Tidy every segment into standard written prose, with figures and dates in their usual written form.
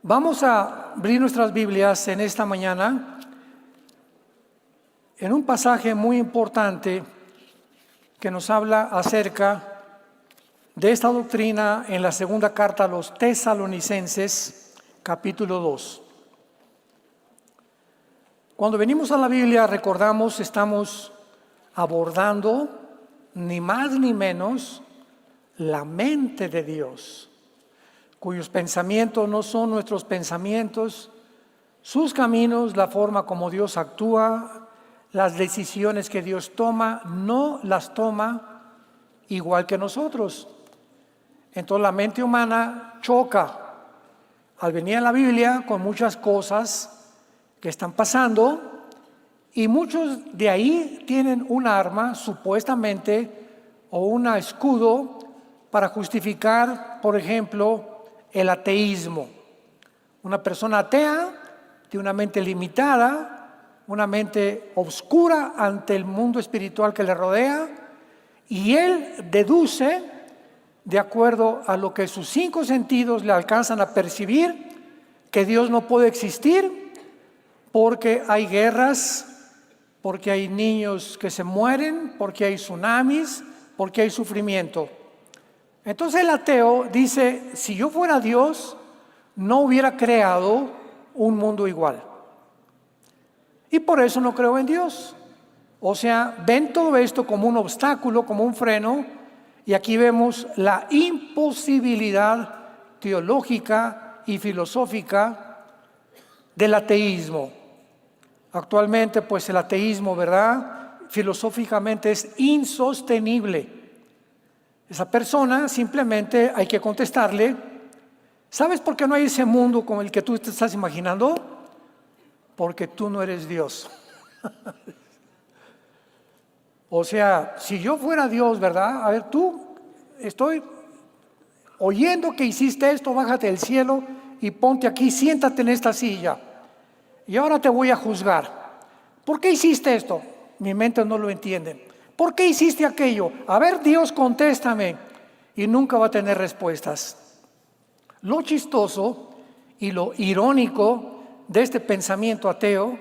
Vamos a abrir nuestras Biblias en esta mañana en un pasaje muy importante que nos habla acerca de esta doctrina en la segunda carta a los Tesalonicenses, capítulo 2. Cuando venimos a la Biblia, recordamos, estamos abordando ni más ni menos la mente de Dios, cuyos pensamientos no son nuestros pensamientos, sus caminos, la forma como Dios actúa, las decisiones que Dios toma, no las toma igual que nosotros. Entonces la mente humana choca al venir a la Biblia con muchas cosas que están pasando, y muchos de ahí tienen un arma supuestamente o un escudo para justificar, por ejemplo, el ateísmo. Una persona atea tiene una mente limitada, una mente oscura ante el mundo espiritual que le rodea, y él deduce, de acuerdo a lo que sus 5 sentidos le alcanzan a percibir, que Dios no puede existir porque hay guerras, porque hay niños que se mueren, porque hay tsunamis, porque hay sufrimiento. Entonces el ateo dice, si yo fuera Dios, no hubiera creado un mundo igual. Y por eso no creo en Dios. O sea, ven todo esto como un obstáculo, como un freno, y aquí vemos la imposibilidad teológica y filosófica del ateísmo. Actualmente, pues el ateísmo, ¿verdad?, filosóficamente es insostenible. Esa persona simplemente hay que contestarle, ¿sabes por qué no hay ese mundo como el que tú te estás imaginando? Porque tú no eres Dios. O sea, si yo fuera Dios, ¿verdad? A ver, estoy oyendo que hiciste esto, bájate del cielo y ponte aquí, siéntate en esta silla. Y ahora te voy a juzgar. ¿Por qué hiciste esto? Mi mente no lo entiende. ¿Por qué hiciste aquello? A ver, Dios, contéstame. Y nunca va a tener respuestas. Lo chistoso y lo irónico de este pensamiento ateo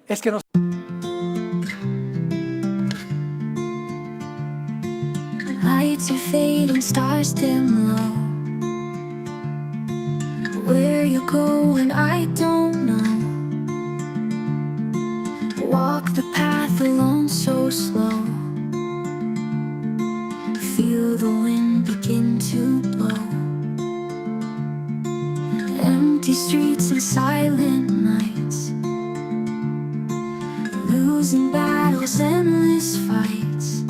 es que nos... Lights are fading, stars dim low. Where you going, I don't know. Walk the path alone so slow. Feel the wind begin to blow. Empty streets and silent nights. Losing battles, endless fights.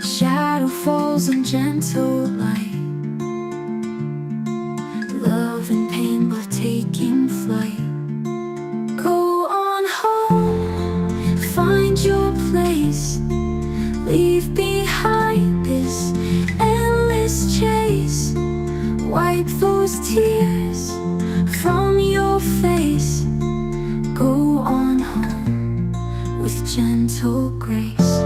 Shadow falls on gentle light. Love and pain both taking flight. Go on home, find your place. Leave behind this endless chase. Wipe those tears from your face. Go on home with gentle grace.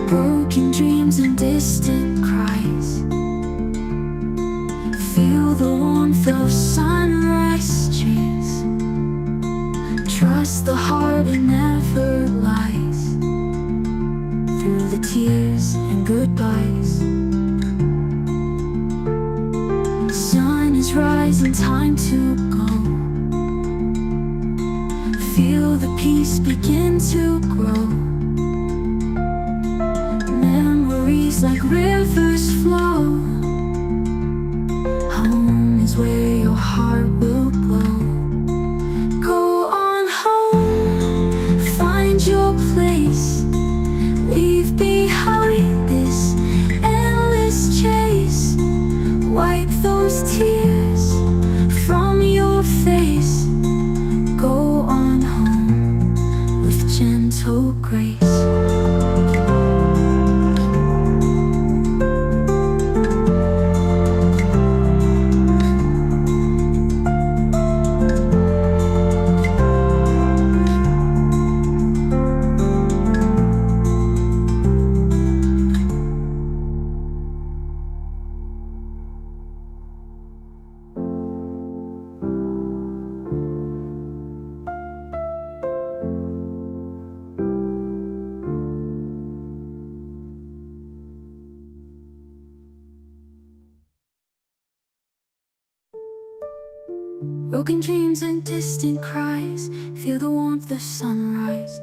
Broken dreams and distant cries. Feel the warmth of sunrise streets. Trust the heart, it never lies. Through the tears and goodbyes. Sun is rising, time to go. Feel the peace begin to grow. Memories like rivers flow. Home is where your heart will glow. Go on home, find your place. Leave behind this endless chase. Wipe those tears from your face. Go on home with gentle grace. Broken dreams and distant cries. Feel the warmth of sunrise.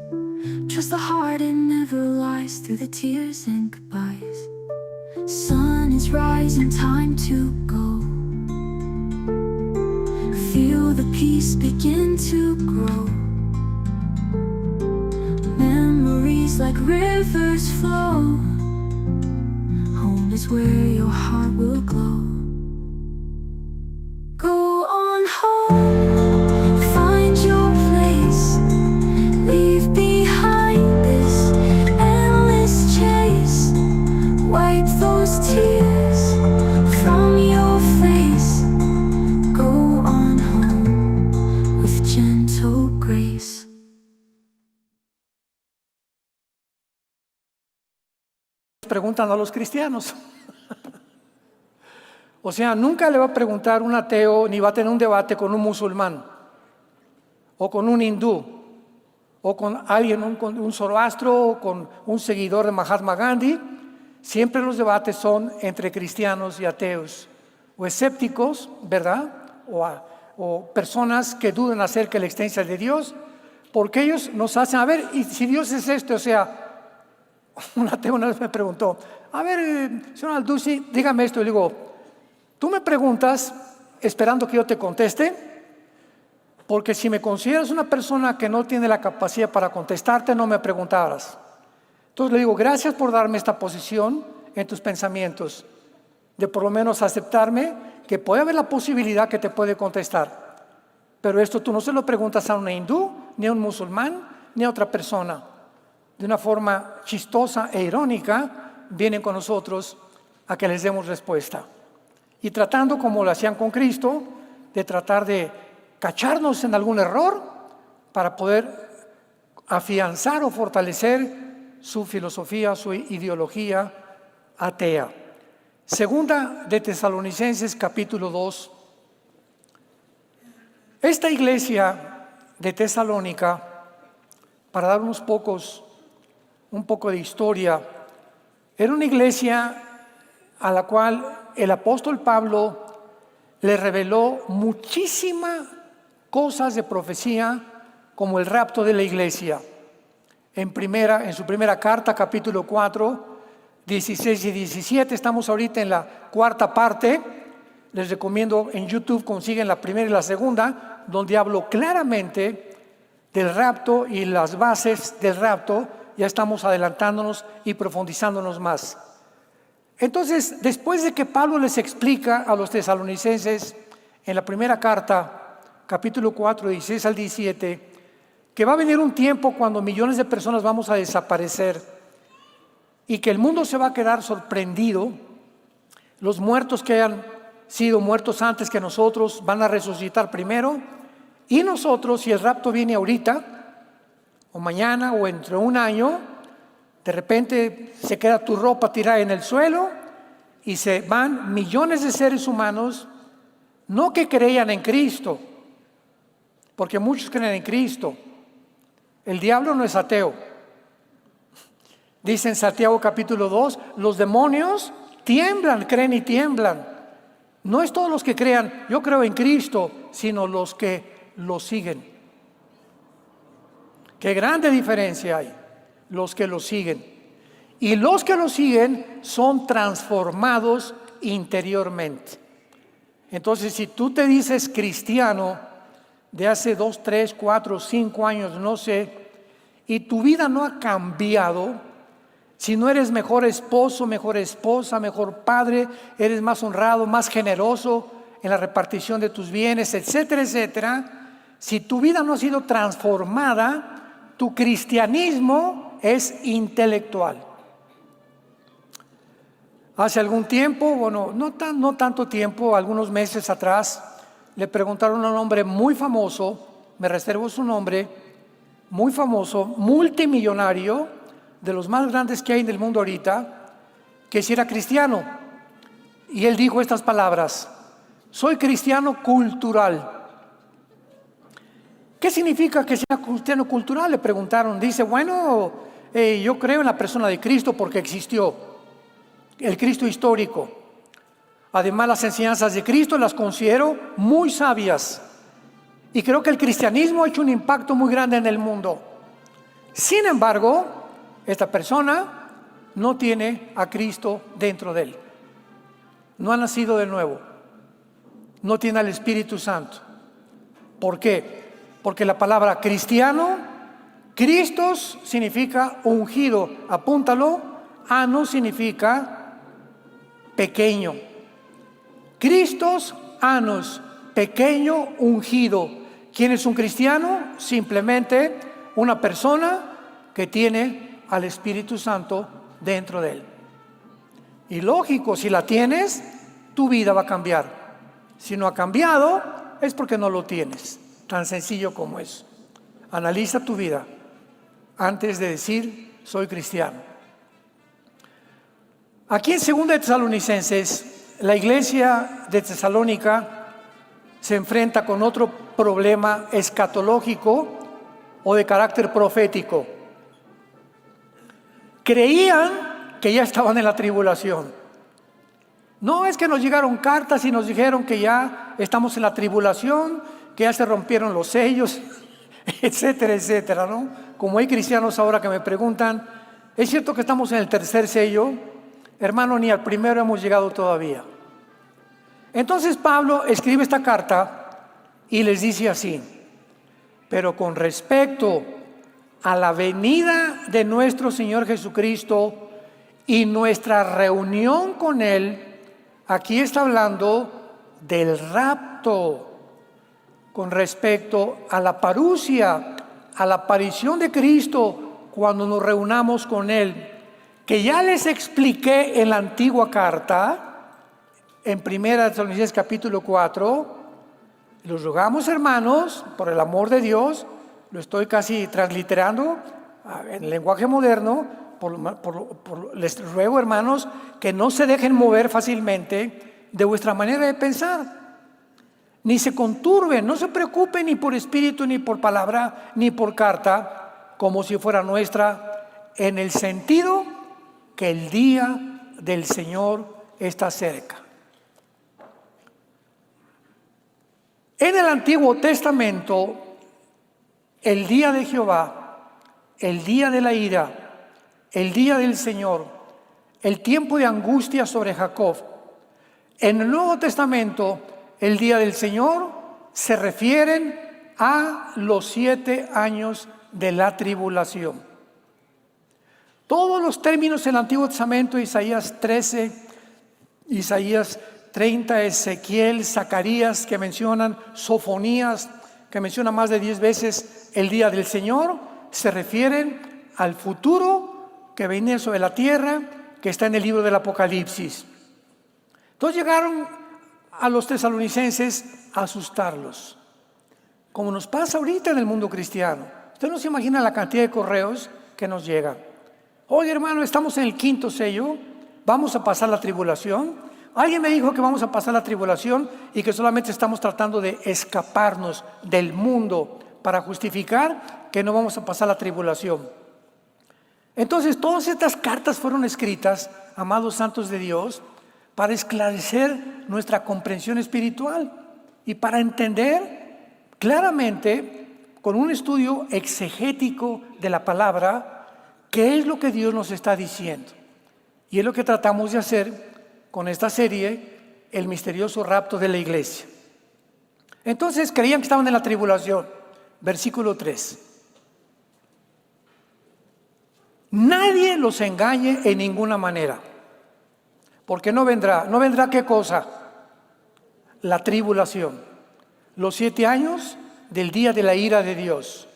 Trust the heart, it never lies through the tears and goodbyes. Sun is rising, time to go. Feel the peace begin to grow. Memories like rivers flow. Home is where your heart will glow. Go on home, find your place. Leave behind this endless chase. Wipe those tears from your face. Go on home with gentle grace. Preguntan a los cristianos. O sea, nunca le va a preguntar un ateo ni va a tener un debate con un musulmán o con un hindú o con alguien, con un zoroastro o con un seguidor de Mahatma Gandhi. Siempre los debates son entre cristianos y ateos o escépticos, ¿verdad? O personas que dudan acerca de la existencia de Dios, porque ellos nos hacen, a ver, y si Dios es esto, o sea, un ateo una vez me preguntó, a ver, señor Alducci, dígame esto. Y le digo, tú me preguntas esperando que yo te conteste, porque si me consideras una persona que no tiene la capacidad para contestarte, no me preguntaras. Entonces le digo, gracias por darme esta posición en tus pensamientos, de por lo menos aceptarme que puede haber la posibilidad que te puede contestar. Pero esto tú no se lo preguntas a un hindú, ni a un musulmán, ni a otra persona. De una forma chistosa e irónica, vienen con nosotros a que les demos respuesta. Y tratando, como lo hacían con Cristo, de tratar de cacharnos en algún error para poder afianzar o fortalecer su filosofía, su ideología atea. Segunda de Tesalonicenses, capítulo 2. Esta iglesia de Tesalónica, para dar un poco de historia, era una iglesia a la cual el apóstol Pablo le reveló muchísimas cosas de profecía, como el rapto de la iglesia. En su primera carta, capítulo 4, 16 y 17, estamos ahorita en la cuarta parte. Les recomiendo en YouTube consiguen la primera y la segunda, donde hablo claramente del rapto y las bases del rapto. Ya estamos adelantándonos y profundizándonos más. Entonces, después de que Pablo les explica a los tesalonicenses en la primera carta, capítulo 4, 16 al 17, que va a venir un tiempo cuando millones de personas vamos a desaparecer y que el mundo se va a quedar sorprendido, los muertos que hayan sido muertos antes que nosotros van a resucitar primero, y nosotros, si el rapto viene ahorita, o mañana o entre un año, de repente se queda tu ropa tirada en el suelo y se van millones de seres humanos, no que creían en Cristo, porque muchos creen en Cristo. El diablo no es ateo. Dice en Santiago capítulo 2, los demonios tiemblan, creen y tiemblan. No es todos los que crean, yo creo en Cristo, sino los que lo siguen. Qué grande diferencia hay, los que lo siguen. Y los que lo siguen son transformados interiormente. Entonces, si tú te dices cristiano de hace 2, 3, 4, 5 años, no sé, y tu vida no ha cambiado, si no eres mejor esposo, mejor esposa, mejor padre, eres más honrado, más generoso en la repartición de tus bienes, etcétera, etcétera, si tu vida no ha sido transformada, tu cristianismo es intelectual. Hace algún tiempo, bueno, no tanto tiempo, algunos meses atrás, le preguntaron a un hombre muy famoso, me reservo su nombre, muy famoso, multimillonario, de los más grandes que hay en el mundo ahorita, que si era cristiano. Y él dijo estas palabras: soy cristiano cultural. ¿Qué significa que sea cristiano cultural? Le preguntaron. Dice, bueno, yo creo en la persona de Cristo porque existió, el Cristo histórico. Además, las enseñanzas de Cristo las considero muy sabias. Y creo que el cristianismo ha hecho un impacto muy grande en el mundo. Sin embargo, esta persona no tiene a Cristo dentro de él. No ha nacido de nuevo. No tiene al Espíritu Santo. ¿Por qué? Porque la palabra cristiano, Cristos significa ungido. Apúntalo. Anos significa pequeño. Cristos, anos, pequeño, ungido. ¿Quién es un cristiano? Simplemente una persona que tiene al Espíritu Santo dentro de él. Y lógico, si la tienes, tu vida va a cambiar. Si no ha cambiado, es porque no lo tienes. Tan sencillo como es. Analiza tu vida antes de decir, soy cristiano. Aquí en 2 de Tesalonicenses, la iglesia de Tesalónica se enfrenta con otro problema escatológico o de carácter profético. Creían que ya estaban en la tribulación. No es que nos llegaron cartas y nos dijeron que ya estamos en la tribulación, que ya se rompieron los sellos, etcétera, etcétera, ¿no? Como hay cristianos ahora que me preguntan, ¿es cierto que estamos en el tercer sello? Hermano, ni al primero hemos llegado todavía. Entonces Pablo escribe esta carta y les dice así: pero con respecto a la venida de nuestro Señor Jesucristo y nuestra reunión con Él, aquí está hablando del rapto. Con respecto a la parusia, a la aparición de Cristo cuando nos reunamos con Él, que ya les expliqué en la antigua carta, en 1 Tesalonicenses capítulo 4, los rogamos, hermanos, por el amor de Dios, lo estoy casi transliterando en lenguaje moderno, les ruego, hermanos, que no se dejen mover fácilmente de vuestra manera de pensar, ni se conturben, no se preocupen ni por espíritu, ni por palabra, ni por carta, como si fuera nuestra, en el sentido que el día del Señor está cerca. En el Antiguo Testamento, el día de Jehová, el día de la ira, el día del Señor, el tiempo de angustia sobre Jacob. En el Nuevo Testamento, el día del Señor se refieren a los 7 años de la tribulación. Todos los términos en el Antiguo Testamento, Isaías 13, Isaías 30, Ezequiel, Zacarías, que mencionan, Sofonías, que menciona más de 10 veces el día del Señor, se refieren al futuro que viene sobre la tierra, que está en el libro del Apocalipsis. Entonces llegaron a los tesalonicenses a asustarlos, como nos pasa ahorita en el mundo cristiano. Usted no se imagina la cantidad de correos que nos llegan. Oye, hermano, estamos en el 5º sello, vamos a pasar la tribulación. Alguien me dijo que vamos a pasar la tribulación y que solamente estamos tratando de escaparnos del mundo para justificar que no vamos a pasar la tribulación. Entonces, todas estas cartas fueron escritas, amados santos de Dios, para esclarecer nuestra comprensión espiritual y para entender claramente, con un estudio exegético de la palabra, qué es lo que Dios nos está diciendo. Y es lo que tratamos de hacer con esta serie, El misterioso rapto de la iglesia. Entonces creían que estaban en la tribulación. Versículo 3. Nadie los engañe en ninguna manera, porque no vendrá ¿qué cosa? La tribulación, los 7 años del día de la ira de Dios.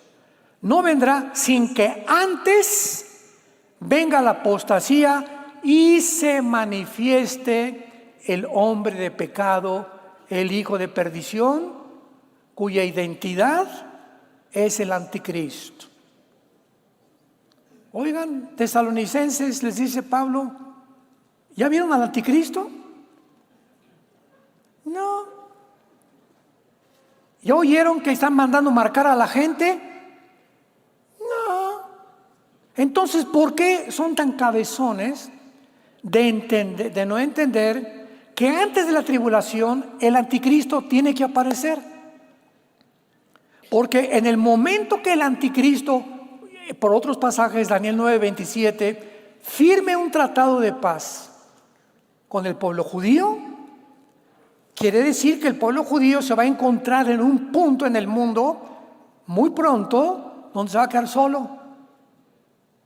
No vendrá sin que antes venga la apostasía y se manifieste el hombre de pecado, el hijo de perdición, cuya identidad es el anticristo. Oigan, tesalonicenses, les dice Pablo, ¿ya vieron al anticristo? No. ¿Ya oyeron que están mandando marcar a la gente? No. Entonces, ¿por qué son tan cabezones de no entender que antes de la tribulación el anticristo tiene que aparecer? Porque en el momento que el anticristo, por otros pasajes, Daniel 9:27, firme un tratado de paz con el pueblo judío, quiere decir que el pueblo judío se va a encontrar en un punto en el mundo muy pronto donde se va a quedar solo.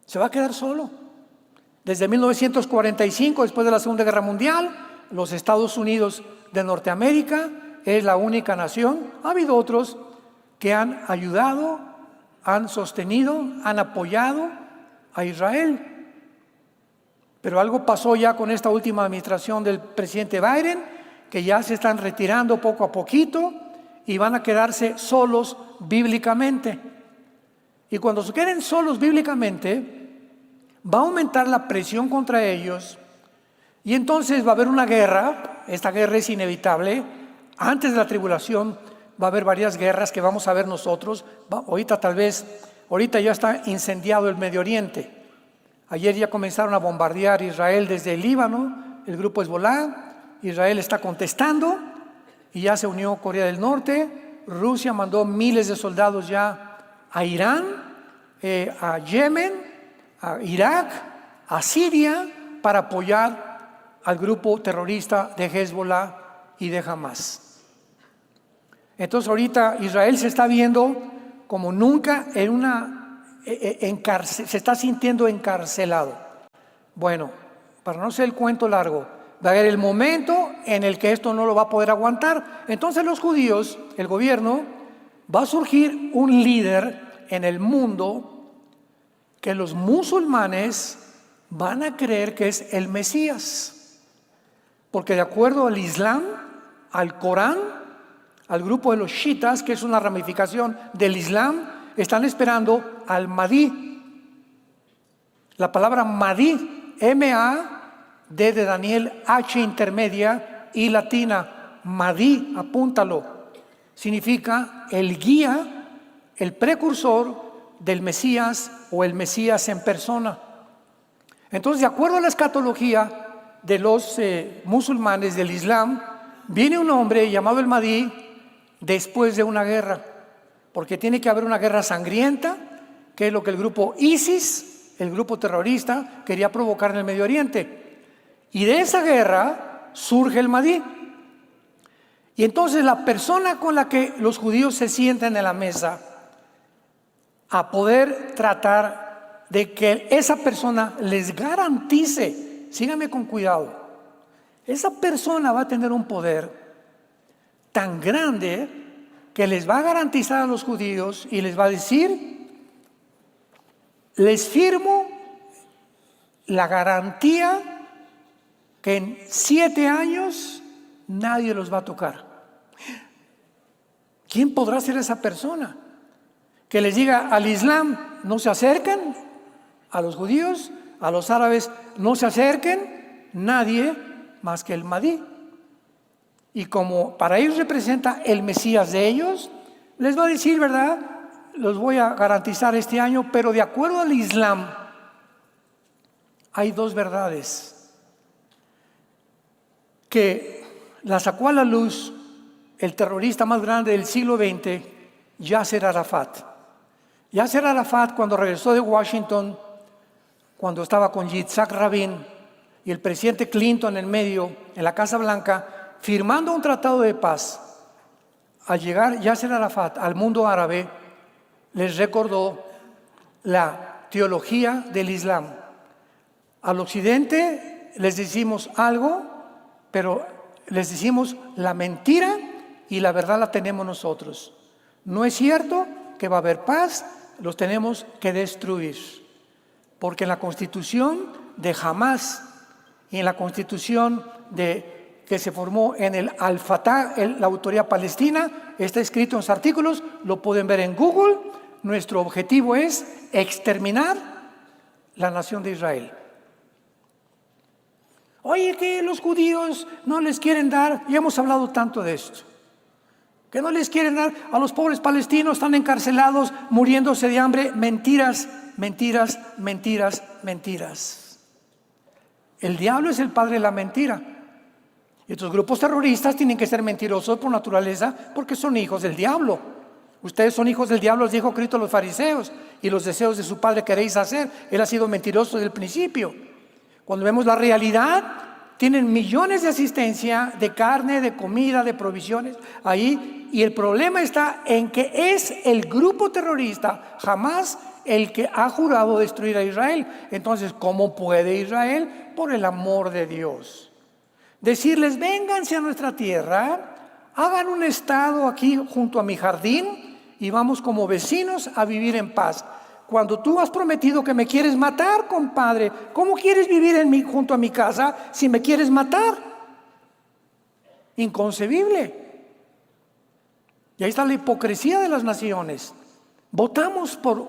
Se va a quedar solo. Desde 1945, después de la Segunda Guerra Mundial, los Estados Unidos de Norteamérica es la única nación. Ha habido otros que han ayudado, han sostenido, han apoyado a Israel. Pero algo pasó ya con esta última administración del presidente Biden, que ya se están retirando poco a poquito y van a quedarse solos bíblicamente. Y cuando se queden solos bíblicamente, va a aumentar la presión contra ellos y entonces va a haber una guerra. Esta guerra es inevitable. Antes de la tribulación va a haber varias guerras que vamos a ver nosotros. Ahorita ya está incendiado el Medio Oriente. Ayer ya comenzaron a bombardear Israel desde el Líbano, el grupo Hezbolá. Israel está contestando y ya se unió Corea del Norte. Rusia mandó miles de soldados ya a Irán, a Yemen, a Irak, a Siria, para apoyar al grupo terrorista de Hezbolá y de Hamas. Entonces ahorita Israel se está viendo como nunca se está sintiendo encarcelado. Bueno, para no ser el cuento largo, va a haber el momento en el que esto no lo va a poder aguantar. Entonces los judíos, el gobierno, va a surgir un líder en el mundo que los musulmanes van a creer que es el Mesías. Porque de acuerdo al Islam, al Corán, al grupo de los chiitas, que es una ramificación del Islam, están esperando al Mahdi. La palabra Mahdi, M-A-D de Daniel, H intermedia y latina, Mahdi, apúntalo, significa el guía, el precursor del Mesías o el Mesías en persona. Entonces, de acuerdo a la escatología de los musulmanes del Islam, viene un hombre llamado el Mahdi después de una guerra, porque tiene que haber una guerra sangrienta, que es lo que el grupo ISIS, el grupo terrorista, quería provocar en el Medio Oriente. Y de esa guerra surge el Mahdi. Y entonces la persona con la que los judíos se sientan en la mesa a poder tratar de que esa persona les garantice, síganme con cuidado, esa persona va a tener un poder tan grande que les va a garantizar a los judíos y les va a decir: les firmo la garantía que en 7 años nadie los va a tocar. ¿Quién podrá ser esa persona? Que les diga al Islam: no se acerquen, a los judíos, a los árabes, no se acerquen, nadie más que el Mahdi. Y como para ellos representa el Mesías de ellos, les va a decir: ¿verdad? Los voy a garantizar este año, pero de acuerdo al Islam, hay 2 verdades que la sacó a la luz el terrorista más grande del siglo XX, Yasser Arafat. Yasser Arafat, cuando regresó de Washington, cuando estaba con Yitzhak Rabin y el presidente Clinton en medio, en la Casa Blanca, firmando un tratado de paz, al llegar Yasser Arafat al mundo árabe, les recordó la teología del Islam. Al occidente les decimos algo, pero les decimos la mentira y la verdad la tenemos nosotros. No es cierto que va a haber paz, los tenemos que destruir. Porque en la constitución de Hamas y en la constitución que se formó en el Al-Fatah, la autoridad palestina, está escrito en los artículos, lo pueden ver en Google. Nuestro objetivo es exterminar la nación de Israel. Oye, que los judíos no les quieren dar, y hemos hablado tanto de esto, que no les quieren dar a los pobres palestinos, están encarcelados, muriéndose de hambre. Mentiras, mentiras, mentiras, mentiras. El diablo es el padre de la mentira. Y estos grupos terroristas tienen que ser mentirosos por naturaleza porque son hijos del diablo. Ustedes son hijos del diablo, les dijo Cristo a los fariseos, y los deseos de su padre queréis hacer. Él ha sido mentiroso desde el principio. Cuando vemos la realidad, tienen millones de asistencia, de carne, de comida, de provisiones ahí, y el problema está en que es el grupo terrorista, jamás el que ha jurado destruir a Israel. Entonces, ¿cómo puede Israel? Por el amor de Dios. Decirles, vénganse a nuestra tierra, hagan un estado aquí junto a mi jardín y vamos como vecinos a vivir en paz. Cuando tú has prometido que me quieres matar, compadre, ¿cómo quieres vivir junto a mi casa si me quieres matar? Inconcebible. Y ahí está la hipocresía de las naciones. Votamos por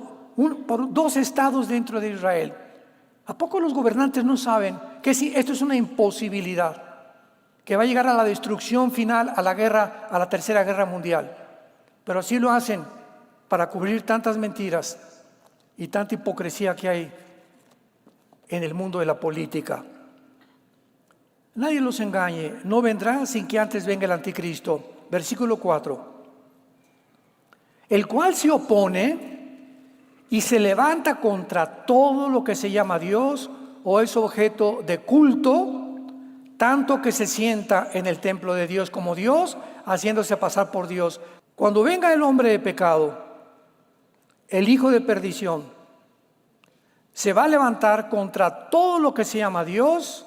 2 estados dentro de Israel. ¿A poco los gobernantes no saben que esto es una imposibilidad? Que va a llegar a la destrucción final, a la guerra, a la tercera guerra mundial. Pero así lo hacen para cubrir tantas mentiras y tanta hipocresía que hay en el mundo de la política. Nadie los engañe, no vendrá sin que antes venga el anticristo. Versículo 4. El cual se opone y se levanta contra todo lo que se llama Dios o es objeto de culto, tanto que se sienta en el templo de Dios como Dios, haciéndose pasar por Dios. Cuando venga el hombre de pecado, el hijo de perdición, se va a levantar contra todo lo que se llama Dios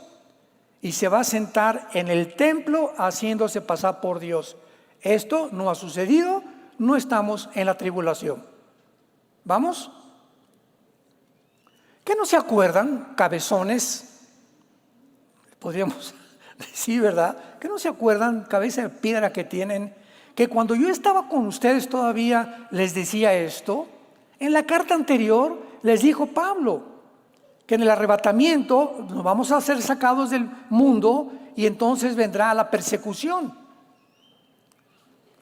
y se va a sentar en el templo haciéndose pasar por Dios. Esto no ha sucedido, no estamos en la tribulación. ¿Vamos? ¿Qué no se acuerdan, cabezones? Podríamos decir, ¿verdad? ¿Qué no se acuerdan, cabeza de piedra que tienen? Que cuando yo estaba con ustedes todavía les decía esto. En la carta anterior les dijo Pablo que en el arrebatamiento nos vamos a ser sacados del mundo y entonces vendrá la persecución.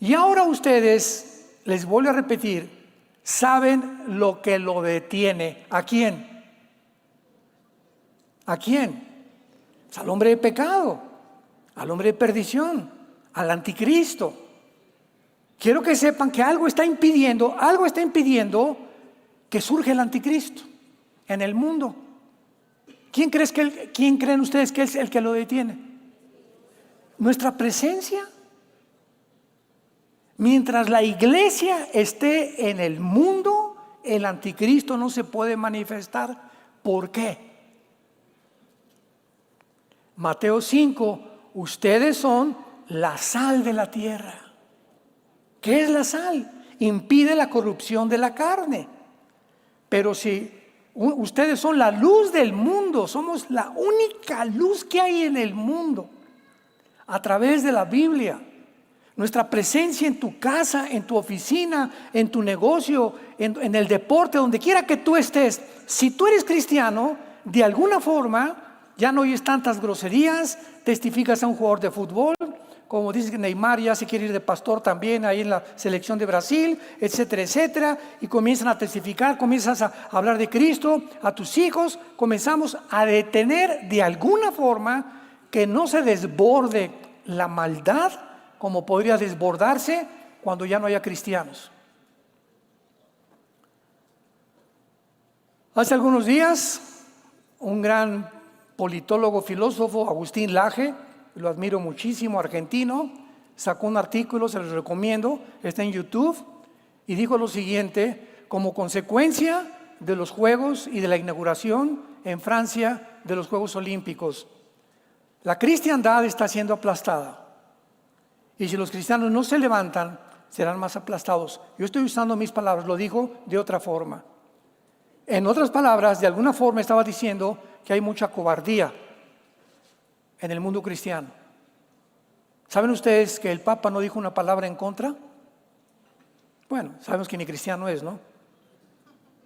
Y ahora ustedes, les vuelvo a repetir, saben lo que lo detiene. ¿A quién? ¿A quién? Pues al hombre de pecado, al hombre de perdición, al anticristo. Quiero que sepan que algo está impidiendo que surja el anticristo en el mundo. ¿Quién creen ustedes que es el que lo detiene? Nuestra presencia. Mientras la iglesia esté en el mundo, el anticristo no se puede manifestar. ¿Por qué? Mateo 5, ustedes son la sal de la tierra. ¿Qué es la sal? Impide la corrupción de la carne. Pero si ustedes son la luz del mundo, somos la única luz que hay en el mundo, a través de la Biblia. Nuestra presencia en tu casa, en tu oficina, en tu negocio, en el deporte, donde quiera que tú estés. Si tú eres cristiano, de alguna forma, ya no oyes tantas groserías, testificas a un jugador de fútbol, como dice que Neymar ya se quiere ir de pastor también ahí en la selección de Brasil, etcétera, etcétera, y comienzan a testificar, comienzas a hablar de Cristo a tus hijos, comenzamos a detener de alguna forma que no se desborde la maldad como podría desbordarse cuando ya no haya cristianos. Hace algunos días, un gran politólogo, filósofo, Agustín Laje, lo admiro muchísimo, argentino, sacó un artículo, se los recomiendo, está en YouTube, y dijo lo siguiente: como consecuencia de los Juegos y de la inauguración en Francia de los Juegos Olímpicos, la cristiandad está siendo aplastada. Y si los cristianos no se levantan, serán más aplastados. Yo estoy usando mis palabras, lo dijo de otra forma. En otras palabras, de alguna forma estaba diciendo que hay mucha cobardía en el mundo cristiano. ¿Saben ustedes que el Papa no dijo una palabra en contra? Bueno, sabemos que ni cristiano es, ¿no?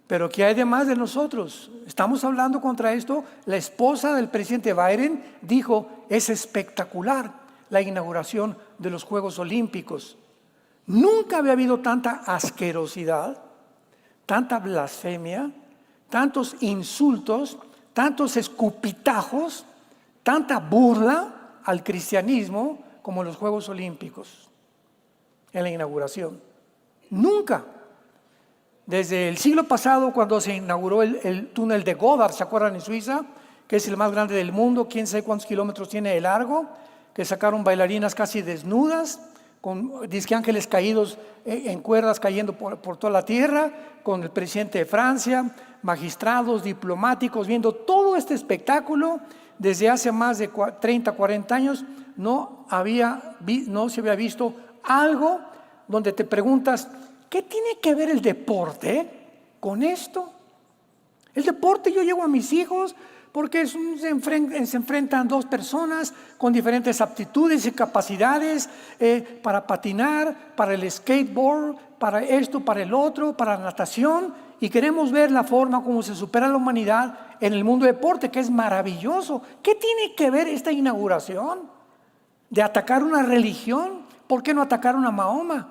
Pero ¿qué hay de más de nosotros? Estamos hablando contra esto. La esposa del presidente Biden dijo, es espectacular la inauguración de los Juegos Olímpicos. Nunca había habido tanta asquerosidad, tanta blasfemia, tantos insultos, tantos escupitajos, tanta burla al cristianismo como en los Juegos Olímpicos, en la inauguración. Nunca. Desde el siglo pasado, cuando se inauguró el túnel de Goddard, ¿se acuerdan? En Suiza, que es el más grande del mundo, quién sabe cuántos kilómetros tiene de largo, que sacaron bailarinas casi desnudas, con disque ángeles caídos en cuerdas cayendo por toda la tierra, con el presidente de Francia, magistrados, diplomáticos, viendo todo este espectáculo. Desde hace más de 30, 40 años no se había visto algo donde te preguntas, ¿qué tiene que ver el deporte con esto? El deporte, yo llevo a mis hijos porque se enfrentan dos personas con diferentes aptitudes y capacidades para patinar, para el skateboard, para esto, para el otro, para la natación, y queremos ver la forma como se supera la humanidad en el mundo del deporte, que es maravilloso. ¿Qué tiene que ver esta inauguración de atacar una religión? ¿Por qué no atacaron a Mahoma?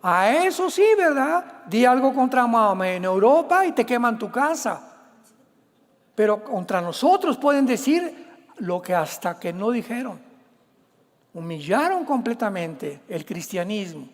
A eso sí, ¿verdad? Di algo contra Mahoma en Europa y te queman tu casa. Pero contra nosotros pueden decir lo que hasta que no dijeron. Humillaron completamente el cristianismo.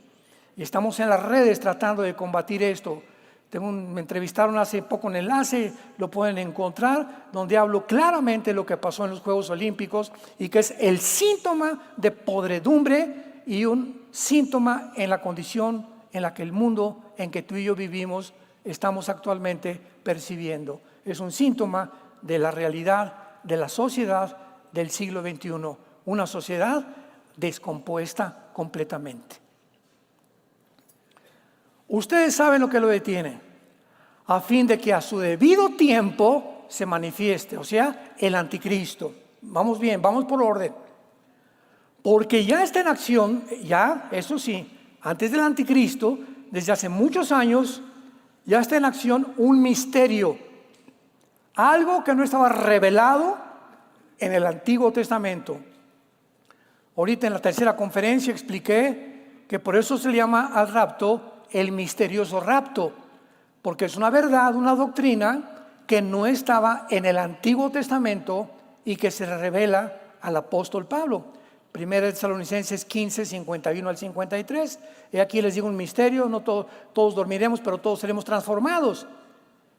Y estamos en las redes tratando de combatir esto. Me entrevistaron hace poco en Enlace, lo pueden encontrar, donde hablo claramente de lo que pasó en los Juegos Olímpicos y que es el síntoma de podredumbre y un síntoma en la condición en la que el mundo en que tú y yo vivimos estamos actualmente percibiendo. Es un síntoma de la realidad de la sociedad del siglo XXI, una sociedad descompuesta completamente. Ustedes saben lo que lo detiene, a fin de que a su debido tiempo se manifieste, o sea, el anticristo. Vamos bien, vamos por orden. Porque ya está en acción, ya, eso sí, antes del anticristo, desde hace muchos años, ya está en acción un misterio. Algo que no estaba revelado en el Antiguo Testamento. Ahorita en la tercera conferencia expliqué que por eso se le llama al rapto el misterioso rapto, porque es una verdad, una doctrina que no estaba en el Antiguo Testamento y que se revela al apóstol Pablo. 1 Tesalonicenses 15, 51 al 53. Y aquí les digo un misterio, no todos dormiremos, pero todos seremos transformados.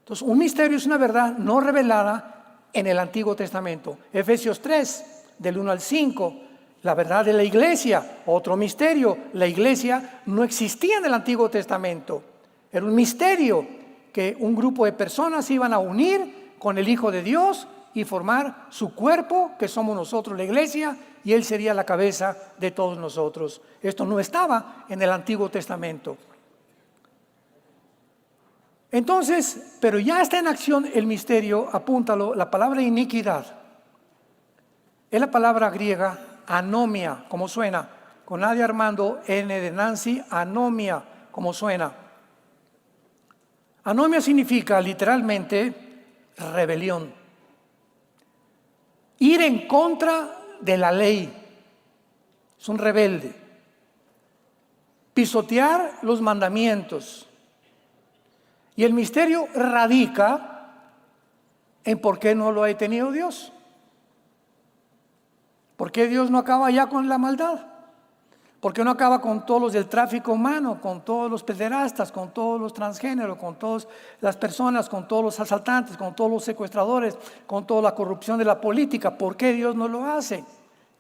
Entonces, un misterio es una verdad no revelada en el Antiguo Testamento. Efesios 3, del 1 al 5. La verdad de la iglesia, otro misterio. La iglesia no existía en el Antiguo Testamento. Era un misterio que un grupo de personas se iban a unir con el Hijo de Dios y formar su cuerpo, que somos nosotros, la iglesia, y Él sería la cabeza de todos nosotros. Esto no estaba en el Antiguo Testamento. Entonces, pero ya está en acción el misterio, apúntalo, la palabra iniquidad. Es la palabra griega anomia, como suena, con A de Armando, N de Nancy, anomia, como suena. Anomia significa literalmente rebelión. Ir en contra de la ley. Es un rebelde. Pisotear los mandamientos. Y el misterio radica en por qué no lo ha tenido Dios. ¿Por qué Dios no acaba ya con la maldad? ¿Por qué no acaba con todos los del tráfico humano, con todos los pederastas, con todos los transgéneros, con todas las personas, con todos los asaltantes, con todos los secuestradores, con toda la corrupción de la política? ¿Por qué Dios no lo hace?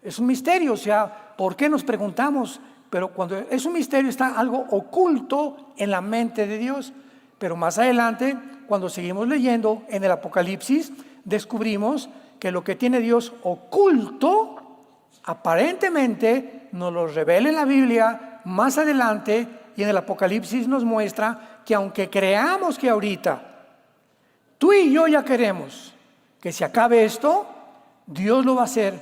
Es un misterio, o sea, ¿por qué nos preguntamos? Pero cuando es un misterio está algo oculto en la mente de Dios. Pero más adelante, cuando seguimos leyendo en el Apocalipsis, descubrimos que lo que tiene Dios oculto, aparentemente nos lo revela en la Biblia más adelante, y en el Apocalipsis nos muestra que aunque creamos que ahorita tú y yo ya queremos que se acabe esto, Dios lo va a hacer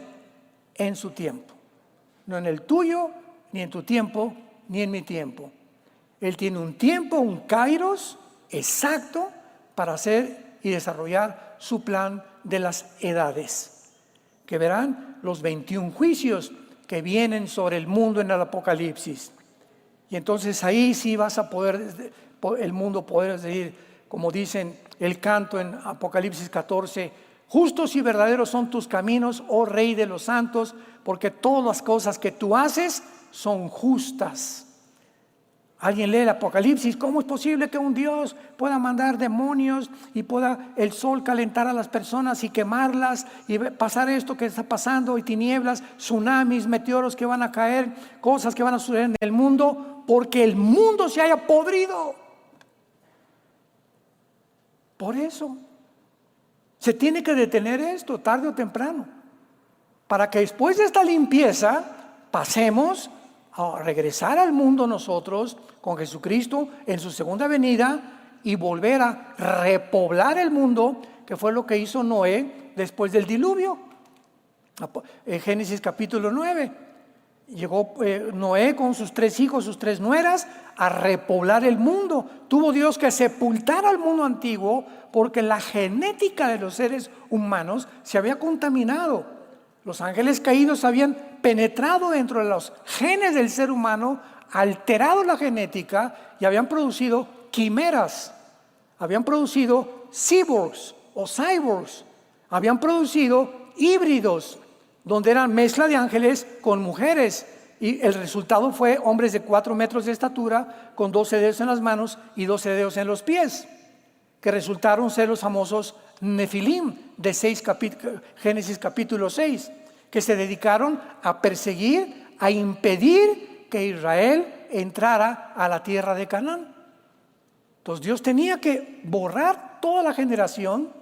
en su tiempo. No en el tuyo, ni en tu tiempo, ni en mi tiempo. Él tiene un tiempo, un kairos exacto para hacer y desarrollar su plan de las edades, que verán los 21 juicios que vienen sobre el mundo en el Apocalipsis. Y entonces ahí sí vas a poder, el mundo poder decir, como dicen el canto en Apocalipsis 14, justos y verdaderos son tus caminos, oh Rey de los santos, porque todas las cosas que tú haces son justas. Alguien lee el Apocalipsis, ¿cómo es posible que un Dios pueda mandar demonios y pueda el sol calentar a las personas y quemarlas y pasar esto que está pasando y tinieblas, tsunamis, meteoros que van a caer, cosas que van a suceder en el mundo porque el mundo se haya podrido? Por eso se tiene que detener esto tarde o temprano, para que después de esta limpieza pasemos a regresar al mundo nosotros con Jesucristo en su segunda venida y volver a repoblar el mundo, que fue lo que hizo Noé después del diluvio. En Génesis capítulo 9 llegó Noé con sus 3 hijos, sus 3 nueras, a repoblar el mundo. Tuvo Dios que sepultar al mundo antiguo porque la genética de los seres humanos se había contaminado. Los ángeles caídos habían penetrado dentro de los genes del ser humano, alterado la genética y habían producido quimeras, habían producido cyborgs o cyborgs, habían producido híbridos, donde eran mezcla de ángeles con mujeres, y el resultado fue hombres de 4 metros de estatura con 12 dedos en las manos y 12 dedos en los pies, que resultaron ser los famosos Nefilim de Génesis capítulo 6, que se dedicaron a perseguir, a impedir que Israel entrara a la tierra de Canaán. Entonces Dios tenía que borrar toda la generación,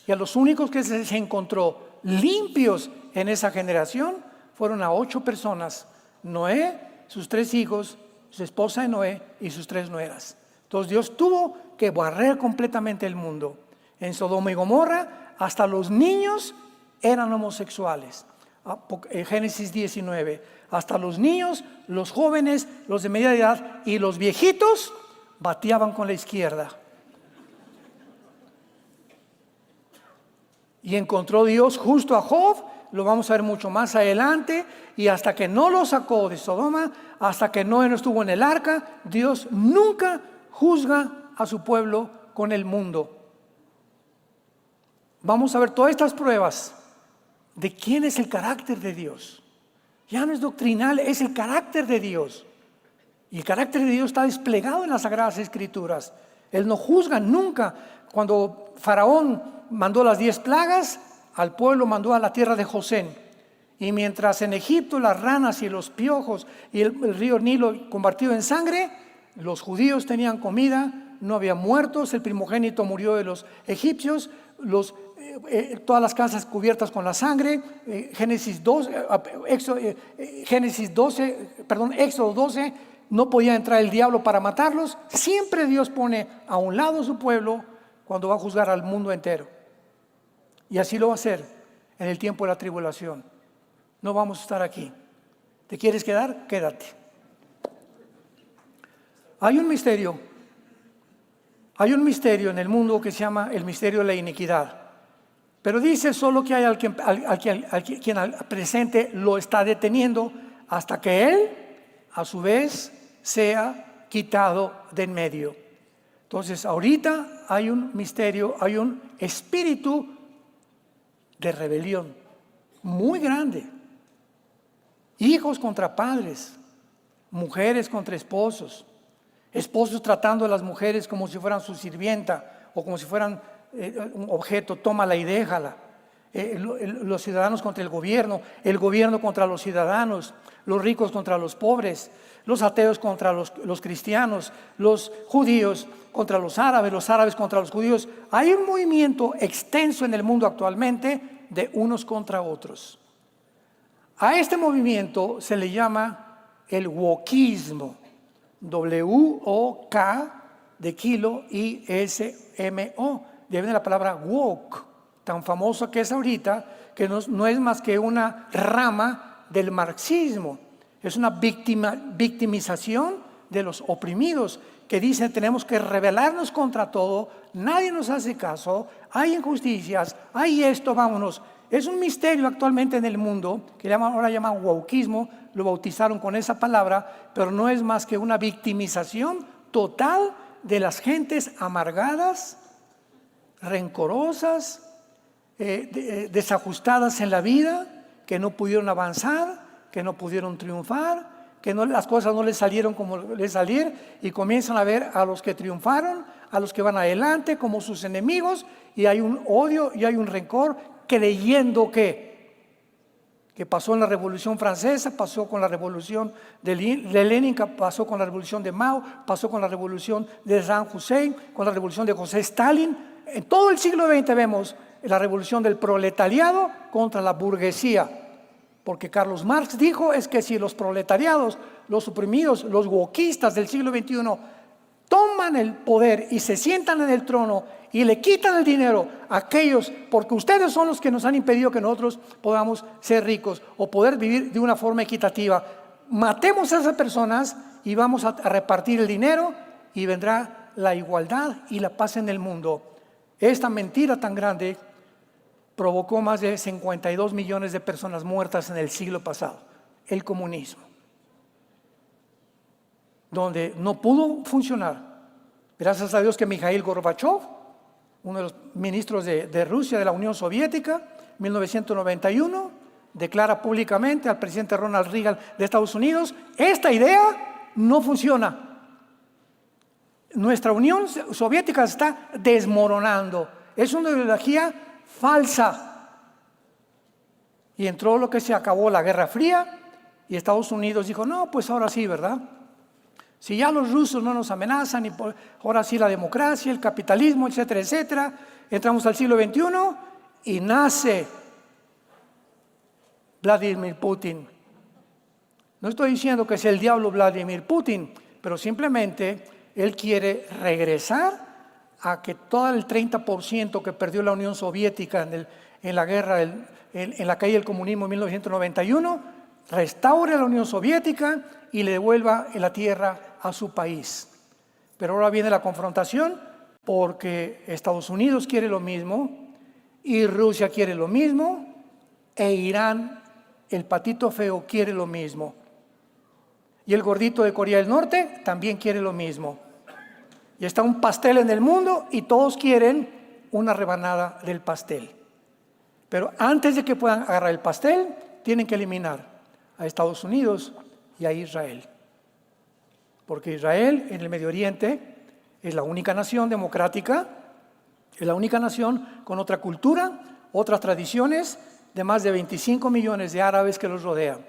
y a los únicos que se encontró limpios en esa generación fueron a 8 personas: Noé, sus 3 hijos, su esposa de Noé y sus 3 nueras. Entonces Dios tuvo que barrer completamente el mundo. En Sodoma y Gomorra hasta los niños eran homosexuales. Génesis 19, hasta los niños, los jóvenes, los de media edad y los viejitos bateaban con la izquierda. Y encontró Dios justo a Job, lo vamos a ver mucho más adelante, y hasta que no lo sacó de Sodoma, hasta que Noé no estuvo en el arca, Dios nunca juzga a su pueblo con el mundo. Vamos a ver todas estas pruebas de quién es el carácter de Dios. Ya no es doctrinal, es el carácter de Dios. Y el carácter de Dios está desplegado en las Sagradas Escrituras. Él no juzga nunca. Cuando Faraón mandó las 10 plagas, al pueblo mandó a la tierra de Gosén. Y mientras en Egipto las ranas y los piojos y el río Nilo convertido en sangre, los judíos tenían comida, no había muertos, el primogénito murió de los egipcios, todas las casas cubiertas con la sangre. Éxodo 12, no podía entrar el diablo para matarlos. Siempre Dios pone a un lado a su pueblo cuando va a juzgar al mundo entero. Y así lo va a hacer en el tiempo de la tribulación. No vamos a estar aquí. ¿Te quieres quedar? Quédate. Hay un misterio en el mundo que se llama el misterio de la iniquidad. Pero dice solo que hay quien al presente lo está deteniendo hasta que él, a su vez, sea quitado de en medio. Entonces, ahorita hay un misterio, hay un espíritu de rebelión muy grande. Hijos contra padres, mujeres contra esposos, esposos tratando a las mujeres como si fueran su sirvienta o como si fueran un objeto, tómala y déjala. Los ciudadanos contra el gobierno contra los ciudadanos, los ricos contra los pobres, los ateos contra los cristianos, los judíos contra los árabes contra los judíos. Hay un movimiento extenso en el mundo actualmente de unos contra otros. A este movimiento se le llama el wokismo, W-O-K de kilo I-S-M-O. Viene de la palabra woke, tan famosa que es ahorita, que no es más que una rama del marxismo. Es una victimización de los oprimidos, que dicen tenemos que rebelarnos contra todo, nadie nos hace caso, hay injusticias, hay esto, vámonos. Es un misterio actualmente en el mundo, que ahora llaman wokeismo, lo bautizaron con esa palabra, pero no es más que una victimización total de las gentes amargadas, rencorosas, desajustadas en la vida, que no pudieron avanzar, que no pudieron triunfar, que las cosas no les salieron como les salir y comienzan a ver a los que triunfaron, a los que van adelante como sus enemigos, y hay un odio y hay un rencor, creyendo que pasó en la Revolución Francesa, pasó con la Revolución de Lenin, pasó con la Revolución de Mao, pasó con la Revolución de Saddam Hussein, con la Revolución de José Stalin. En todo el siglo XX vemos la revolución del proletariado contra la burguesía, porque Carlos Marx dijo es que si los proletariados, los oprimidos, los wokistas del siglo XXI toman el poder y se sientan en el trono y le quitan el dinero a aquellos, porque ustedes son los que nos han impedido que nosotros podamos ser ricos o poder vivir de una forma equitativa, matemos a esas personas y vamos a repartir el dinero y vendrá la igualdad y la paz en el mundo. Esta mentira tan grande provocó más de 52 millones de personas muertas en el siglo pasado, el comunismo, donde no pudo funcionar. Gracias a Dios que Mikhail Gorbachev, uno de los ministros de Rusia, de la Unión Soviética, 1991, declara públicamente al presidente Ronald Reagan de Estados Unidos: esta idea no funciona. Nuestra Unión Soviética se está desmoronando. Es una ideología falsa. Y entró lo que se acabó la Guerra Fría y Estados Unidos dijo: no, pues ahora sí, ¿verdad? Si ya los rusos no nos amenazan, y ahora sí la democracia, el capitalismo, etcétera, etcétera. Entramos al siglo XXI y nace Vladimir Putin. No estoy diciendo que sea el diablo Vladimir Putin, pero simplemente él quiere regresar a que todo el 30% que perdió la Unión Soviética en la guerra, en la caída del comunismo en 1991, restaure la Unión Soviética y le devuelva la tierra a su país. Pero ahora viene la confrontación, porque Estados Unidos quiere lo mismo y Rusia quiere lo mismo e Irán, el patito feo, quiere lo mismo. Y el gordito de Corea del Norte también quiere lo mismo. Y está un pastel en el mundo y todos quieren una rebanada del pastel. Pero antes de que puedan agarrar el pastel, tienen que eliminar a Estados Unidos y a Israel. Porque Israel en el Medio Oriente es la única nación democrática, es la única nación con otra cultura, otras tradiciones, de más de 25 millones de árabes que los rodean.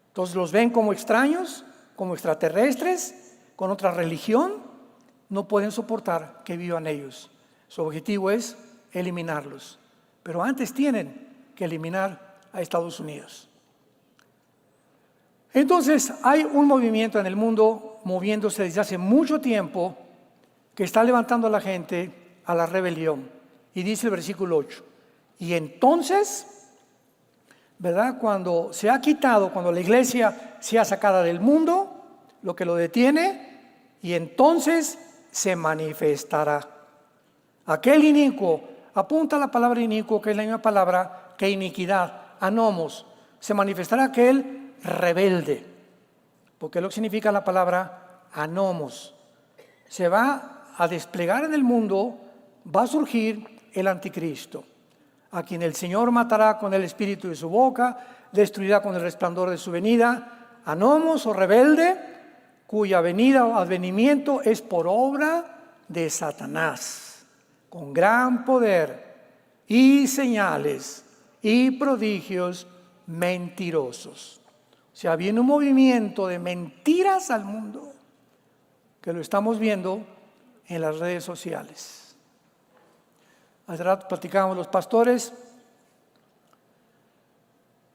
Entonces los ven como extraños, como extraterrestres, con otra religión, no pueden soportar que vivan ellos. Su objetivo es eliminarlos. Pero antes tienen que eliminar a Estados Unidos. Entonces hay un movimiento en el mundo moviéndose desde hace mucho tiempo que está levantando a la gente a la rebelión. Y dice el versículo 8, y entonces, ¿verdad? Cuando se ha quitado, cuando la iglesia sea sacada del mundo, lo que lo detiene, y entonces se manifestará. Aquel inicuo, apunta a la palabra inicuo, que es la misma palabra que iniquidad, anomos. Se manifestará aquel rebelde, porque es lo que significa la palabra anomos. Se va a desplegar en el mundo, va a surgir el anticristo, a quien el Señor matará con el espíritu de su boca, destruirá con el resplandor de su venida. Anomos o rebelde, cuya venida o advenimiento es por obra de Satanás, con gran poder y señales y prodigios mentirosos. O sea, viene un movimiento de mentiras al mundo que lo estamos viendo en las redes sociales. Hace rato platicábamos los pastores